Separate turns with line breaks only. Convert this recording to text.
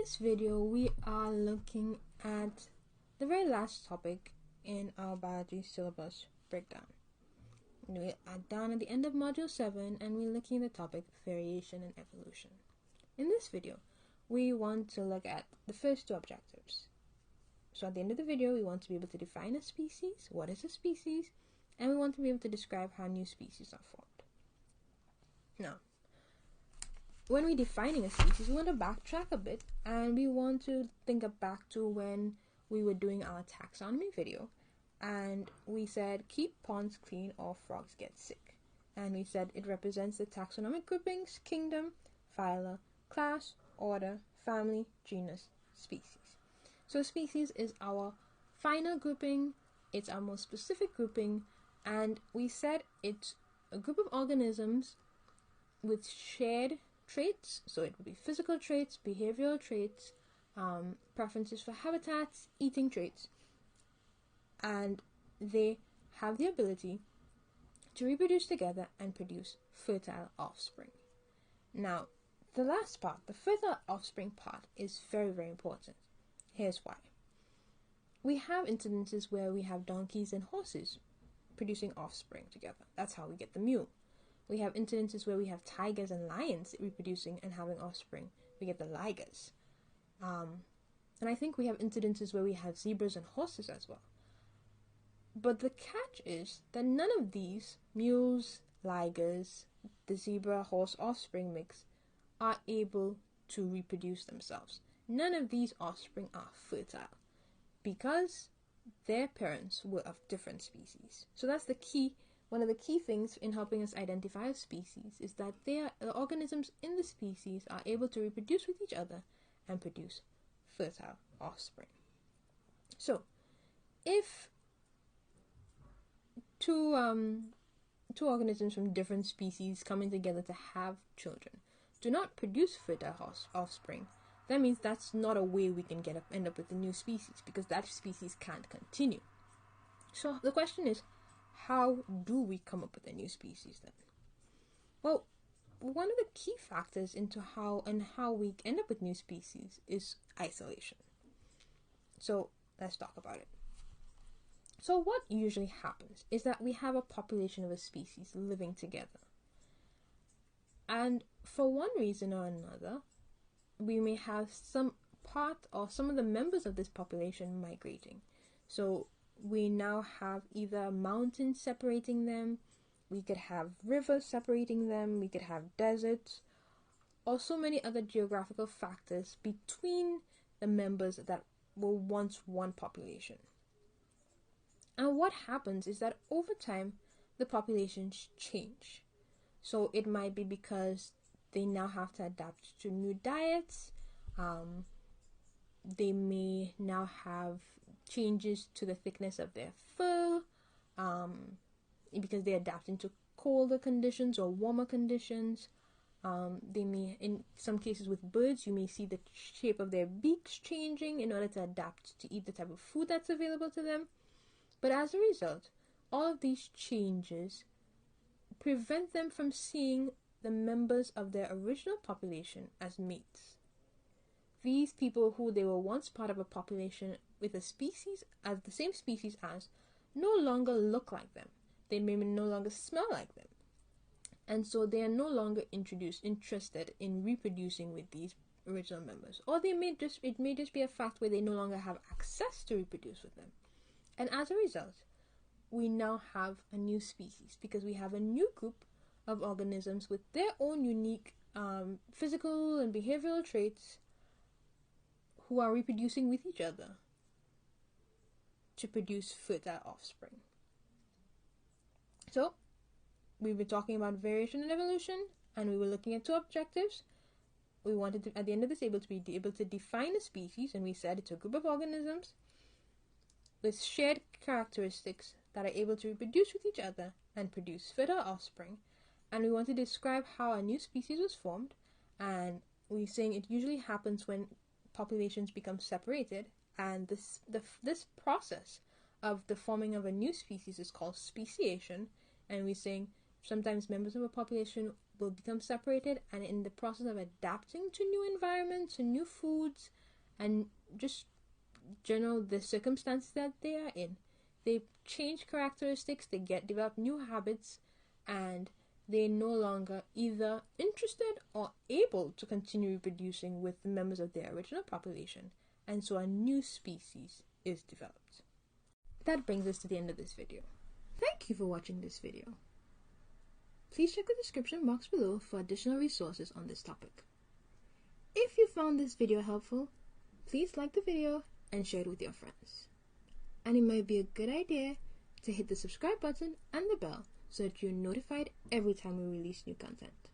this video, we are looking at the very last topic in our biology syllabus breakdown. We are down at the end of Module 7 and we're looking at the topic variation and evolution. In this video, we want to look at the first two objectives. So at the end of the video, we want to be able to define a species, what is a species, and we want to be able to describe how new species are formed. Now, when we're defining a species, we want to backtrack a bit and we want to think back to when we were doing our taxonomy video and we said keep ponds clean or frogs get sick, and we said it represents the taxonomic groupings, kingdom, phyla, class, order, family, genus, species. So species is our final grouping, it's our most specific grouping, and we said it's a group of organisms with shared traits, so it would be physical traits, behavioral traits, preferences for habitats, eating traits, and they have the ability to reproduce together and produce fertile offspring. Now, the last part, the fertile offspring part, is very, very important. Here's why. We have incidences where we have donkeys and horses producing offspring together. That's how we get the mule. We have incidences where we have tigers and lions reproducing and having offspring. We get the ligers. And I think we have incidences where we have zebras and horses as well. But the catch is that none of these mules, ligers, the zebra-horse offspring mix are able to reproduce themselves. None of these offspring are fertile because their parents were of different species. So that's the key. One of the key things in helping us identify a species is that the organisms in the species are able to reproduce with each other and produce fertile offspring. So, if two organisms from different species coming together to have children do not produce fertile offspring, that means that's not a way we can end up with a new species, because that species can't continue. So the question is, how do we come up with a new species then? Well, one of the key factors into how we end up with new species is isolation. So let's talk about it. So what usually happens is that we have a population of a species living together. And for one reason or another, we may have some part or some of the members of this population migrating. So we now have either mountains separating them, we could have rivers separating them, we could have deserts, or so many other geographical factors between the members that were once one population. And what happens is that over time, the populations change. So it might be because they now have to adapt to new diets, they may now have changes to the thickness of their fur, because they adapt into colder conditions or warmer conditions. They may, in some cases with birds, you may see the shape of their beaks changing in order to adapt to eat the type of food that's available to them. But as a result, all of these changes prevent them from seeing the members of their original population as mates. These people who they were once part of a population with a species, as the same species as, no longer look like them. They may no longer smell like them. And so they are no longer interested in reproducing with these original members. Or it may just be a fact where they no longer have access to reproduce with them. And as a result, we now have a new species because we have a new group of organisms with their own unique physical and behavioral traits who are reproducing with each other to produce fertile offspring. So, we've been talking about variation and evolution, and we were looking at two objectives. We wanted to, at the end of this, be able to define a species, and we said it's a group of organisms with shared characteristics that are able to reproduce with each other and produce fertile offspring. And we want to describe how a new species was formed, and we're saying it usually happens when populations become separated, and this process of the forming of a new species is called speciation, and we're saying sometimes members of a population will become separated, and in the process of adapting to new environments and new foods and just general the circumstances that they are in, they change characteristics, they develop new habits, and they're no longer either interested or able to continue reproducing with the members of their original population, and so a new species is developed. That brings us to the end of this video. Thank you for watching this video. Please check the description box below for additional resources on this topic. If you found this video helpful, please like the video and share it with your friends. And it might be a good idea to hit the subscribe button and the bell so that you're notified every time we release new content.